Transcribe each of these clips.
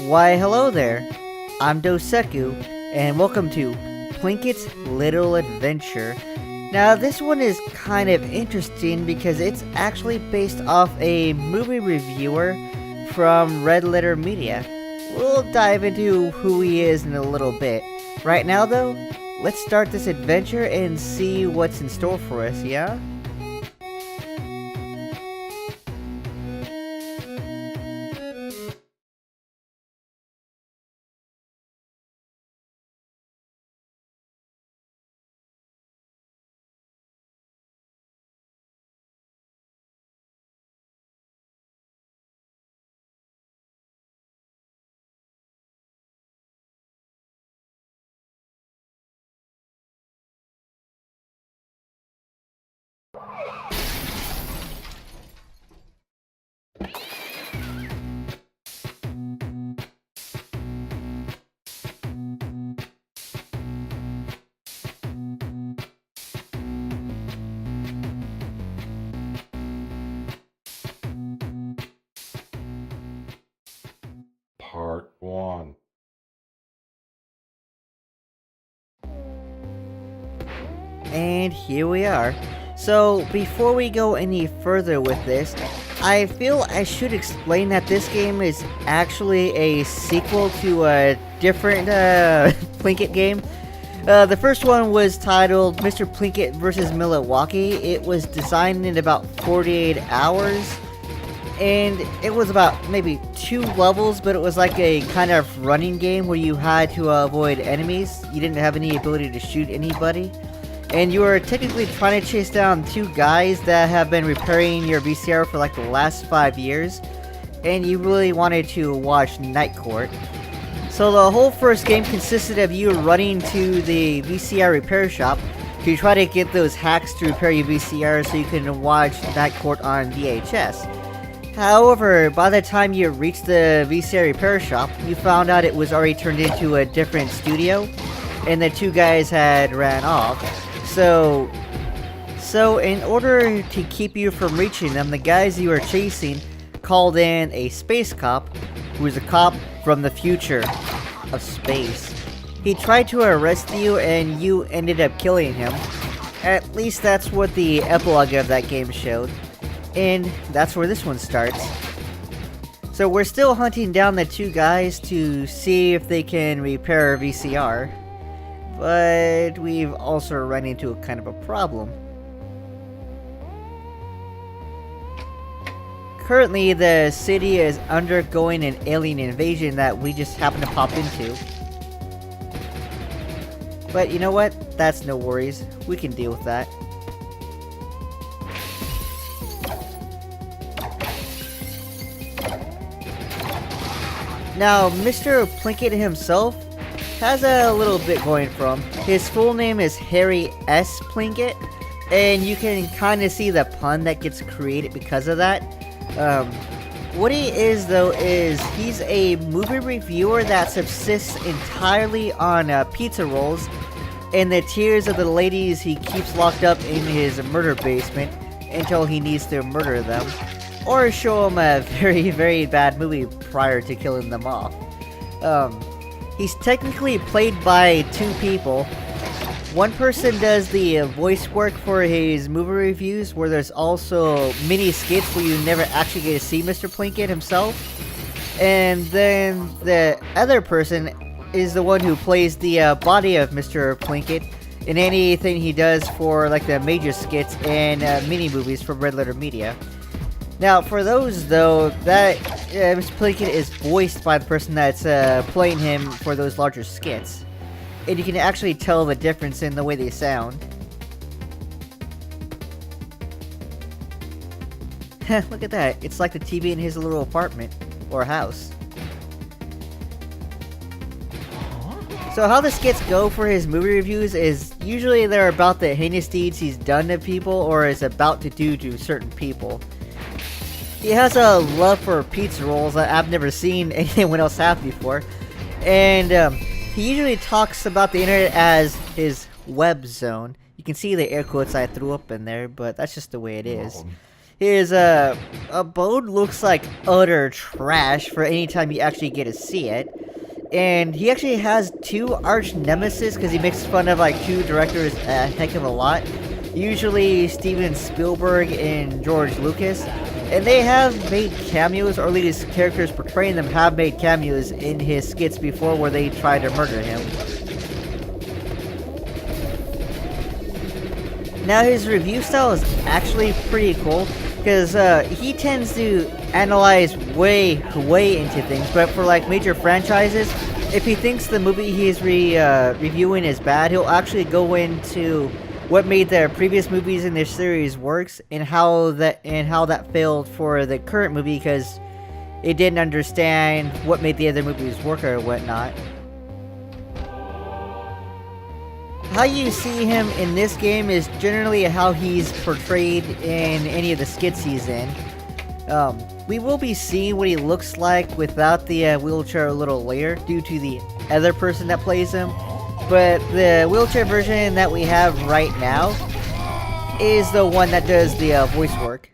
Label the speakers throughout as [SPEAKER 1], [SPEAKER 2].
[SPEAKER 1] Why, hello there. I'm Doseku, and welcome to Plinkett's Little Adventure. Now, this one is kind of interesting because it's actually based off a movie reviewer from Red Letter Media. We'll dive into who he is in a little bit. Right now, though, let's start this adventure and see what's in store for us, yeah?
[SPEAKER 2] Part 1.
[SPEAKER 1] And here we are. So, before we go any further with this, I feel I should explain that this game is actually a sequel to a different Plinkett game. The first one was titled Mr. Plinkett vs. Milwaukee. It was designed in about 48 hours. And it was about maybe 2 levels, but it was like a kind of running game where you had to avoid enemies. You didn't have any ability to shoot anybody. And you were technically trying to chase down 2 guys that have been repairing your VCR for like the last 5 years. And you really wanted to watch Night Court. So the whole first game consisted of you running to the VCR repair shop to try to get those hacks to repair your VCR so you can watch Night Court on VHS. However, by the time you reached the VCR repair shop, you found out it was already turned into a different studio, and the 2 guys had ran off. So in order to keep you from reaching them, the guys you were chasing called in a space cop, who was a cop from the future of space. He tried to arrest you, and you ended up killing him. At least that's what the epilogue of that game showed. And that's where this one starts. So we're still hunting down the 2 guys to see if they can repair our VCR. But we've also run into a kind of a problem. Currently, the city is undergoing an alien invasion that we just happen to pop into. But you know what? That's no worries. We can deal with that. Now, Mr. Plinkett himself has a little bit going for him. His full name is Harry S. Plinkett, and you can kind of see the pun that gets created because of that. What he is, though, is he's a movie reviewer that subsists entirely on pizza rolls and the tears of the ladies he keeps locked up in his murder basement until he needs to murder them, or show them a very, very bad movie prior to killing them off. He's technically played by 2 people. One person does the voice work for his movie reviews, where there's also mini skits where you never actually get to see Mr. Plinkett himself. And then the other person is the one who plays the body of Mr. Plinkett in anything he does for like the major skits and mini movies from Red Letter Media. Now, for those, though, that Mr. Plinkett is voiced by the person that's playing him for those larger skits. And you can actually tell the difference in the way they sound. Look at that. It's like the TV in his little apartment. Or house. So how the skits go for his movie reviews is usually they're about the heinous deeds he's done to people or is about to do to certain people. He has a love for pizza rolls that I've never seen anyone else have before. And he usually talks about the internet as his web zone. You can see the air quotes I threw up in there, but that's just the way it is. His abode looks like utter trash for any time you actually get to see it. And he actually has two arch nemesis because he makes fun of like two directors a heck of a lot. Usually Steven Spielberg and George Lucas. And they have made cameos, or at least characters portraying them have made cameos in his skits before where they try to murder him. Now his review style is actually pretty cool, because he tends to analyze way into things, but for like major franchises, if he thinks the movie he's reviewing is bad, he'll actually go into what made the previous movies in this series works and how that failed for the current movie because it didn't understand what made the other movies work or whatnot. How you see him in this game is generally how he's portrayed in any of the skits he's in. We will be seeing what he looks like without the wheelchair a little later due to the other person that plays him. But the wheelchair version that we have right now is the one that does the voice work.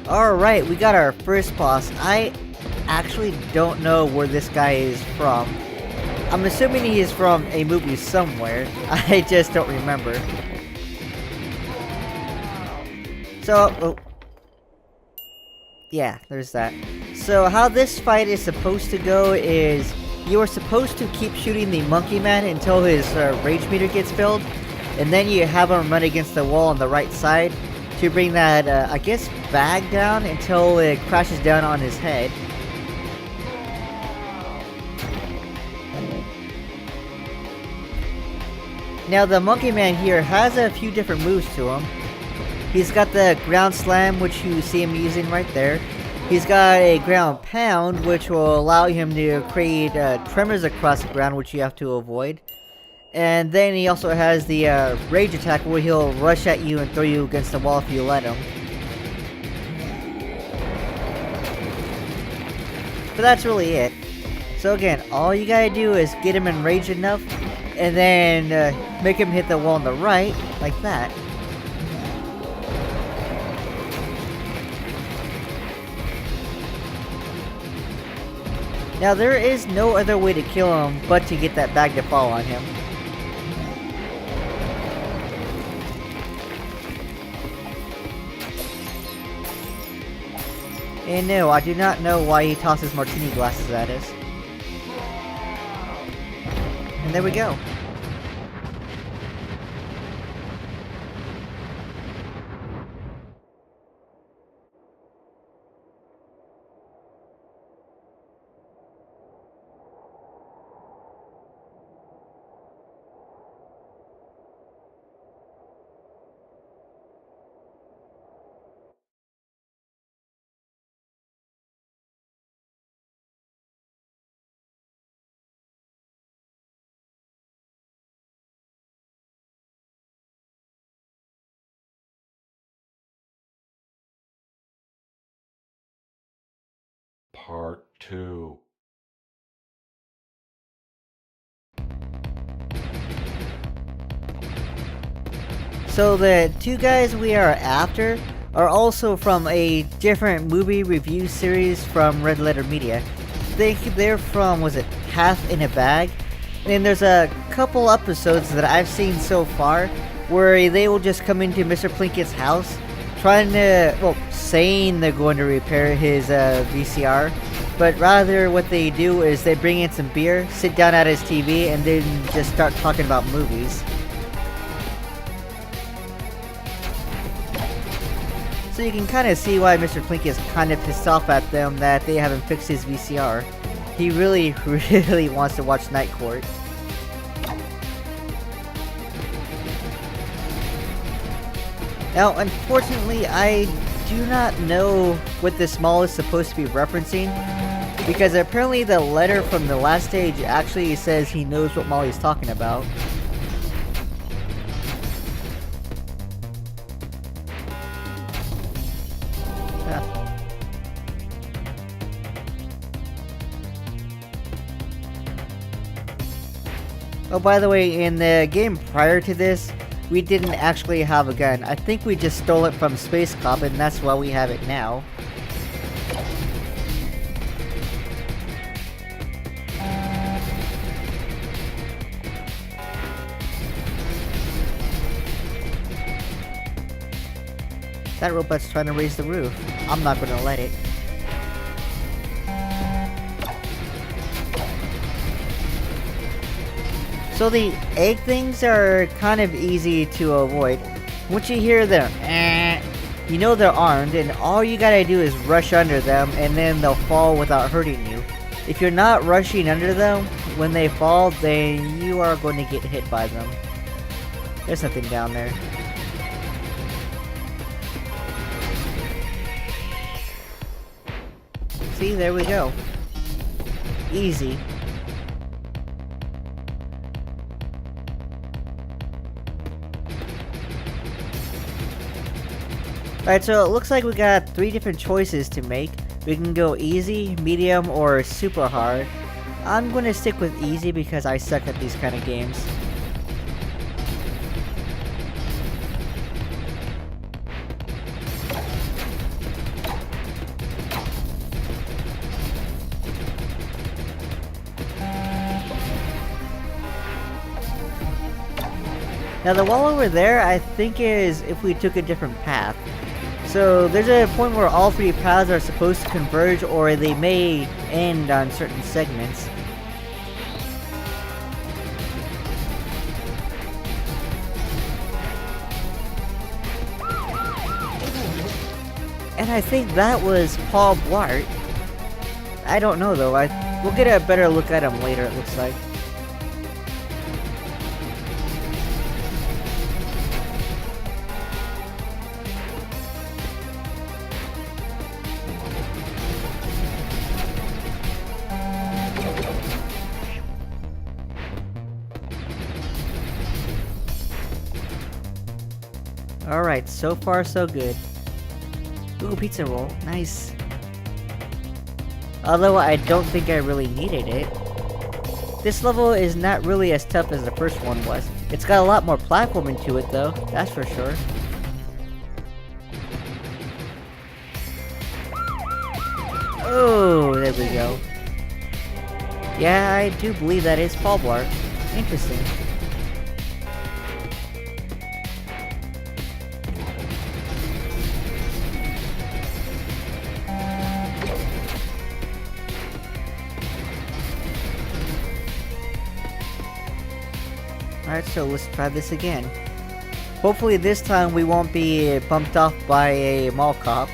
[SPEAKER 1] Alright, we got our first boss. I actually don't know where this guy is from. I'm assuming he is from a movie somewhere. I just don't remember. So, yeah, there's that. So how this fight is supposed to go is you are supposed to keep shooting the monkey man until his rage meter gets filled. And then you have him run against the wall on the right side to bring that, I guess, bag down until it crashes down on his head. Now the monkey man here has a few different moves to him. He's got the ground slam, which you see him using right there. He's got a ground pound, which will allow him to create tremors across the ground, which you have to avoid. And then he also has the rage attack, where he'll rush at you and throw you against the wall if you let him. But that's really it. So again, all you gotta do is get him enraged enough, and then make him hit the wall on the right, like that. Now there is no other way to kill him but to get that bag to fall on him. And no, I do not know why he tosses martini glasses at us. And there we go.
[SPEAKER 2] Part 2.
[SPEAKER 1] So the two guys we are after are also from a different movie review series from Red Letter Media. They're from, was it Half in a Bag? And there's a couple episodes that I've seen so far where they will just come into Mr. Plinkett's house trying to, well, saying they're going to repair his VCR, but rather what they do is they bring in some beer, sit down at his TV, and then just start talking about movies. So you can kind of see why Mr. Plinkett is kind of pissed off at them that they haven't fixed his VCR. He really wants to watch Night Court. Now, unfortunately, I do not know what this mall is supposed to be referencing, Because apparently the letter from the last stage actually says he knows what Molly's talking about. Oh, by the way, in the game prior to this, we didn't actually have a gun. I think we just stole it from Space Cop, and that's why we have it now. That robot's trying to raise the roof. I'm not gonna let it. So the egg things are kind of easy to avoid. Once you hear them, you know they're armed, and all you gotta do is rush under them, and then they'll fall without hurting you. If you're not rushing under them when they fall, then you are going to get hit by them. There's nothing down there. See, there we go. Easy. Alright, so it looks like we got 3 different choices to make. We can go easy, medium, or super hard. I'm gonna stick with easy because I suck at these kind of games. Now the wall over there, I think is if we took a different path. So there's a point where all 3 paths are supposed to converge, or they may end on certain segments. And I think that was Paul Blart. I don't know though, we'll get a better look at him later, it looks like. Alright, so far so good. Ooh, pizza roll. Nice. Although I don't think I really needed it. This level is not really as tough as the first one was. It's got a lot more platforming to it though, that's for sure. Oh, there we go. Yeah, I do believe that is Paul Blart. Interesting. Alright, so let's try this again. Hopefully this time we won't be bumped off by a mall cop.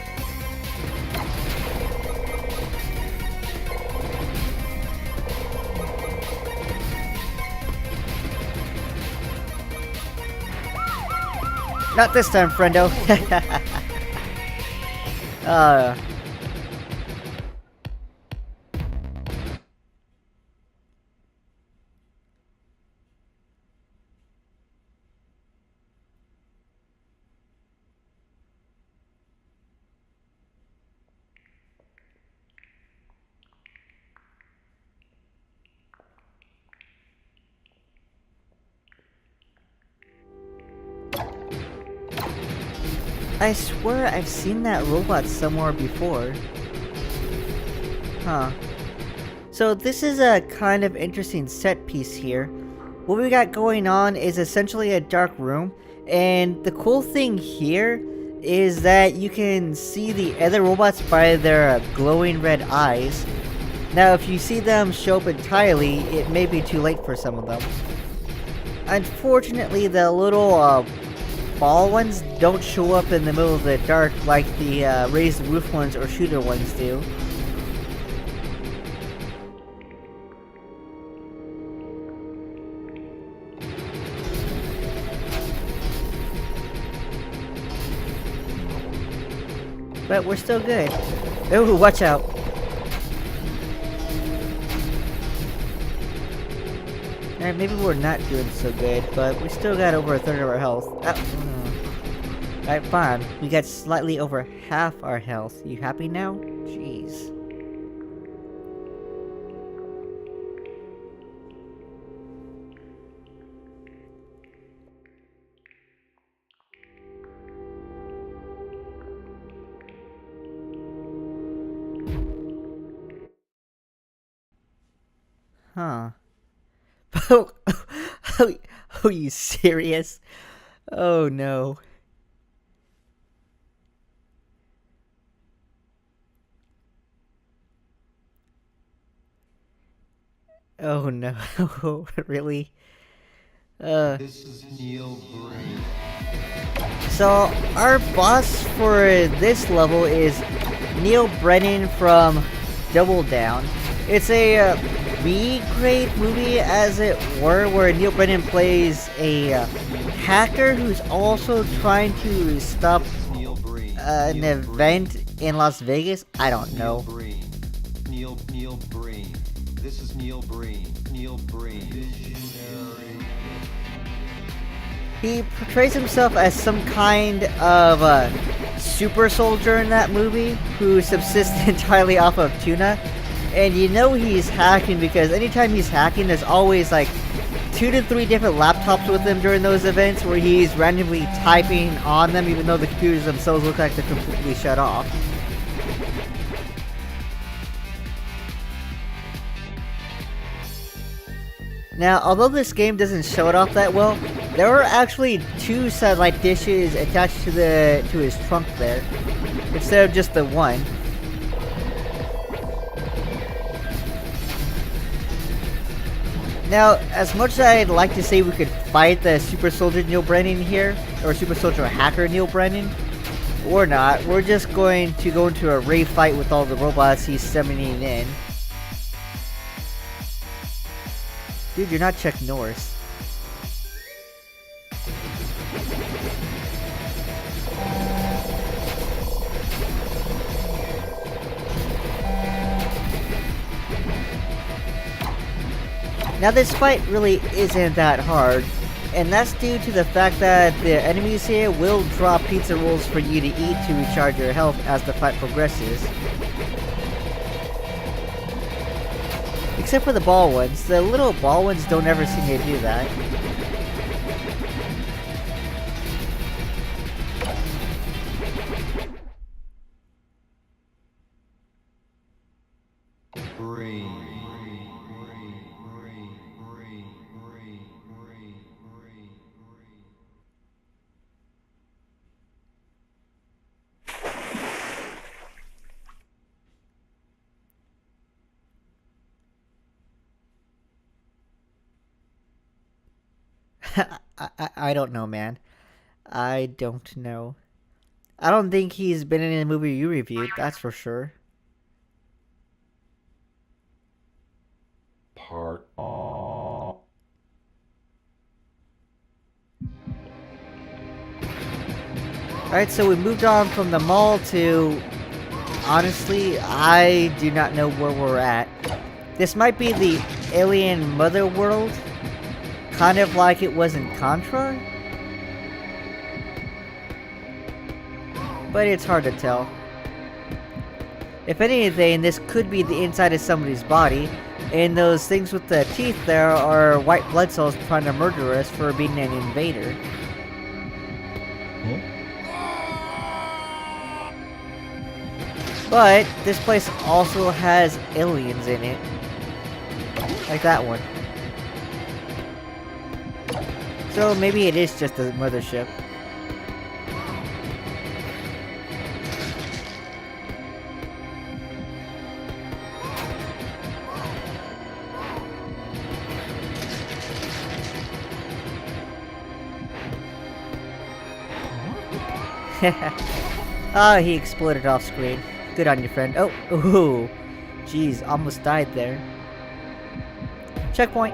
[SPEAKER 1] Not this time, friendo. I swear I've seen that robot somewhere before. Huh. So this is a kind of interesting set piece here. What we got going on is essentially a dark room, and the cool thing here is that you can see the other robots by their glowing red eyes. Now if you see them show up entirely, it may be too late for some of them. Unfortunately, the little ball ones don't show up in the middle of the dark like the raised roof ones or shooter ones do. But we're still good. Oh, watch out. Alright, maybe we're not doing so good, but we still got over a third of our health. Alright, fine. We got slightly over half our health. You happy now? Jeez. Huh. Oh, you serious? Oh no. Oh no. Really?
[SPEAKER 2] This is Neil Brain.
[SPEAKER 1] So, our boss for this level is Neil Brennan from Double Down. It's a B-grade movie, as it were, where Neil Brennan plays a hacker who's also trying to stop
[SPEAKER 2] Neil Brain.
[SPEAKER 1] an event in Las Vegas. I don't
[SPEAKER 2] Neil
[SPEAKER 1] know.
[SPEAKER 2] Brain. Neil Brain. This is Neil Brain. Neil Brain. Visionary.
[SPEAKER 1] He portrays himself as some kind of super soldier in that movie who subsists entirely off of tuna. And you know he's hacking because anytime he's hacking, there's always like 2 to 3 different laptops with him during those events where he's randomly typing on them even though the computers themselves look like they're completely shut off. Now, although this game doesn't show it off that well, there are actually 2 satellite dishes attached to his trunk there, instead of just the one. Now, as much as I'd like to say we could fight the Super Soldier Neil Brennan here, or Super Soldier Hacker Neil Brennan, or not, we're just going to go into a raid fight with all the robots he's summoning in. Dude, you're not Chuck Norris. Now this fight really isn't that hard, and that's due to the fact that the enemies here will drop pizza rolls for you to eat to recharge your health as the fight progresses. Except for the ball ones. The little ball ones don't ever seem to do that.
[SPEAKER 2] Brain.
[SPEAKER 1] I don't know, man. I don't know. I don't think he's been in a movie you reviewed, that's for sure.
[SPEAKER 2] Part.
[SPEAKER 1] Alright, so we moved on from the mall to... Honestly, I do not know where we're at. This might be the alien mother world. Kind of like it was in Contra. But it's hard to tell. If anything, this could be the inside of somebody's body. And those things with the teeth there are white blood cells trying to murder us for being an invader. But this place also has aliens in it. Like that one. So maybe it is just a mothership. Ah, he exploded off screen. Good on you, friend. Oh, ooh. Jeez, almost died there. Checkpoint.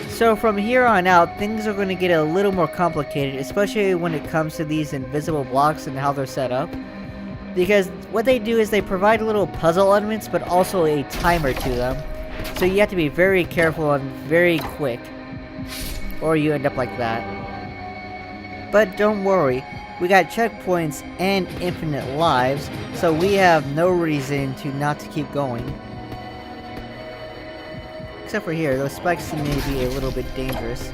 [SPEAKER 1] So from here on out, things are going to get a little more complicated, especially when it comes to these invisible blocks and how they're set up. Because what they do is they provide little puzzle elements, but also a timer to them. So you have to be very careful and very quick, or you end up like that. But don't worry, we got checkpoints and infinite lives, so we have no reason to not to keep going. Except for here, those spikes may be a little bit dangerous.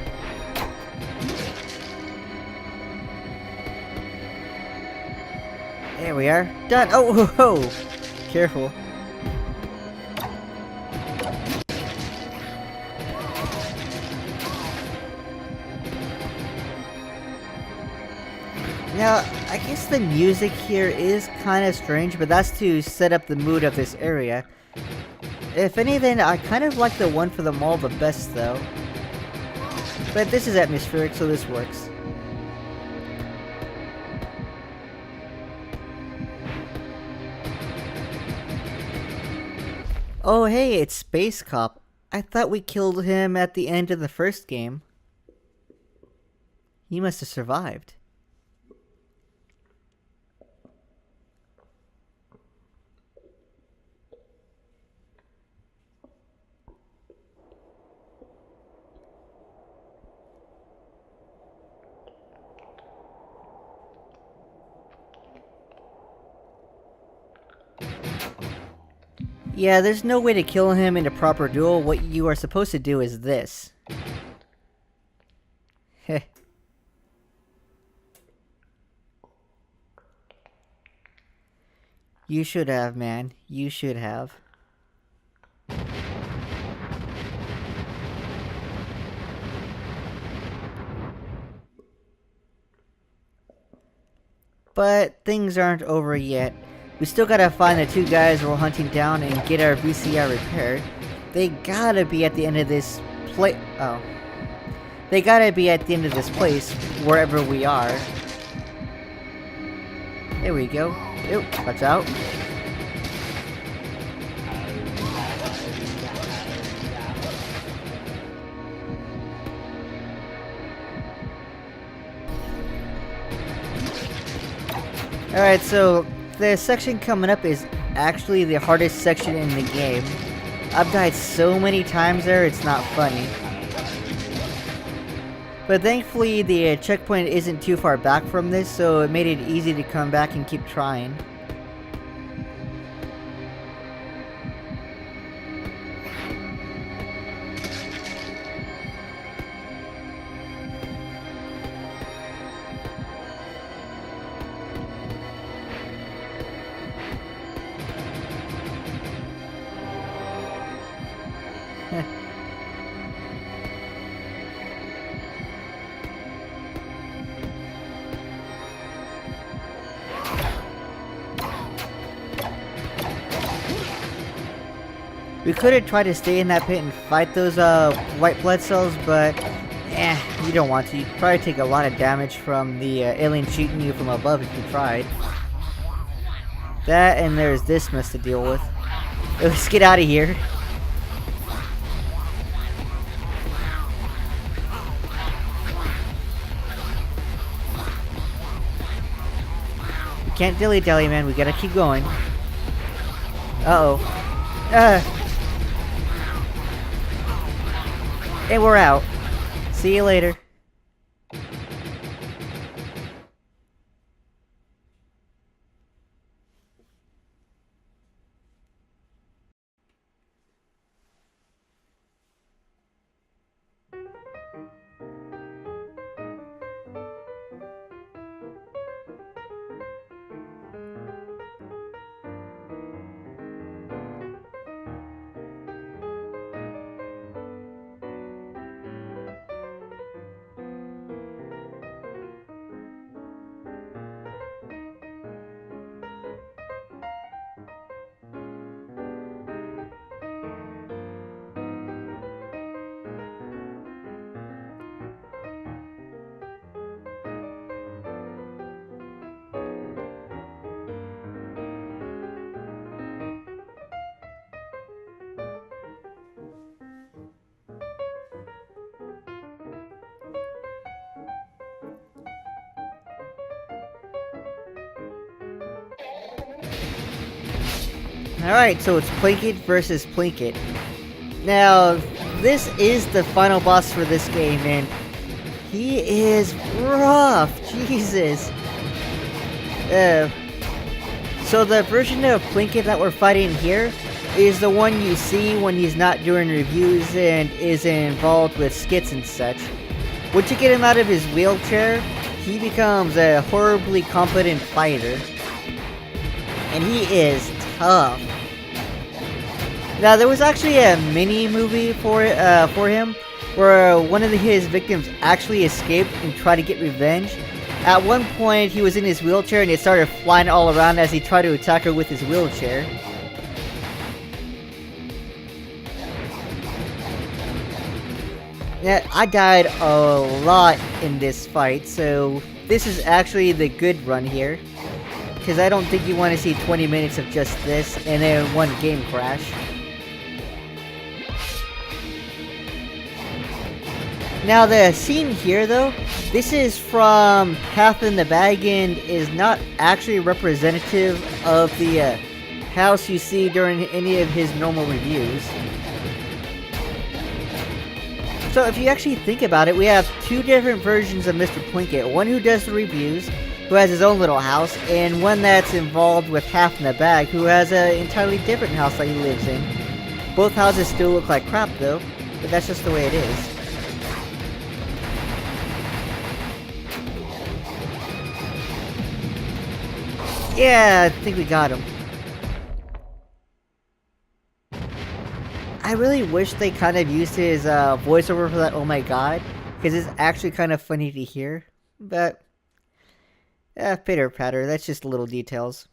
[SPEAKER 1] There we are. Done! Oh, ho, ho. Careful. Now, I guess the music here is kind of strange, but that's to set up the mood of this area. If anything, I kind of like the one for the mall the best, though. But this is atmospheric, so this works. Oh hey, it's Space Cop. I thought we killed him at the end of the first game. He must have survived. Yeah, there's no way to kill him in a proper duel. What you are supposed to do is this. Heh. You should have, man. You should have. But things aren't over yet. We still gotta find the two guys we're hunting down and get our VCR repaired. They gotta be at the end of this place. Oh. They gotta be at the end of this place, wherever we are. There we go. Oop, watch out. Alright, so the section coming up is actually the hardest section in the game. I've died so many times there, it's not funny. But thankfully the checkpoint isn't too far back from this, so it made it easy to come back and keep trying. We could have tried to stay in that pit and fight those white blood cells, but you don't want to. You'd probably take a lot of damage from the alien shooting you from above if you tried. That and there's this mess to deal with. Let's get out of here. We can't dilly-dally, man. We gotta keep going. Uh-oh. And we're out. See you later. Alright, so it's Plinkett versus Plinkett. Now, this is the final boss for this game, and he is rough. Jesus. So the version of Plinkett that we're fighting here is the one you see when he's not doing reviews and is involved with skits and such. Once you get him out of his wheelchair, he becomes a horribly competent fighter. And he is tough. Now, there was actually a mini movie for him, where one of his victims actually escaped and tried to get revenge. At one point, he was in his wheelchair and it started flying all around as he tried to attack her with his wheelchair. Yeah, I died a lot in this fight, so this is actually the good run here. Because I don't think you want to see 20 minutes of just this and then one game crash. Now the scene here though, this is from Half in the Bag and is not actually representative of the house you see during any of his normal reviews. So if you actually think about it, we have two different versions of Mr. Plinkett. One who does the reviews, who has his own little house, and one that's involved with Half in the Bag, who has an entirely different house that he lives in. Both houses still look like crap though, but that's just the way it is. Yeah, I think we got him. I really wish they kind of used his voiceover for that "oh my god," because it's actually kind of funny to hear. But, pitter patter, that's just little details.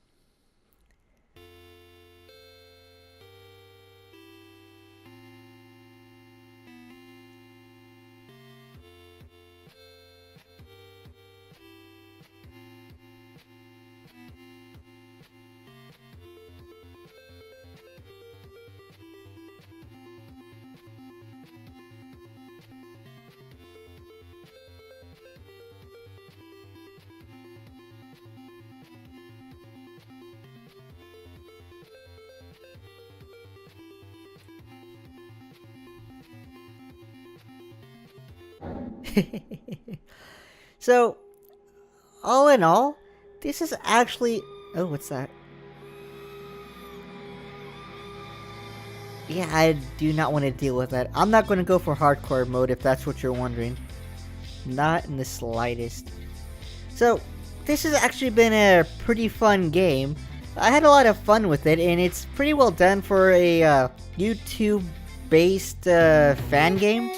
[SPEAKER 1] So, all in all, this is actually... Oh, what's that? Yeah, I do not want to deal with that. I'm not going to go for hardcore mode if that's what you're wondering. Not in the slightest. So, this has actually been a pretty fun game. I had a lot of fun with it, and it's pretty well done for a YouTube-based fan game.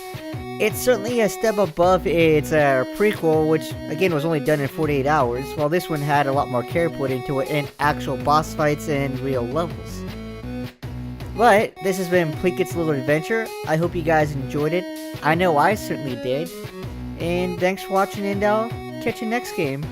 [SPEAKER 1] It's certainly a step above its prequel, which again was only done in 48 hours, while this one had a lot more care put into it and actual boss fights and real levels. But this has been Plinkett's Little Adventure. I hope you guys enjoyed it. I know I certainly did. And thanks for watching, and I'll catch you next game.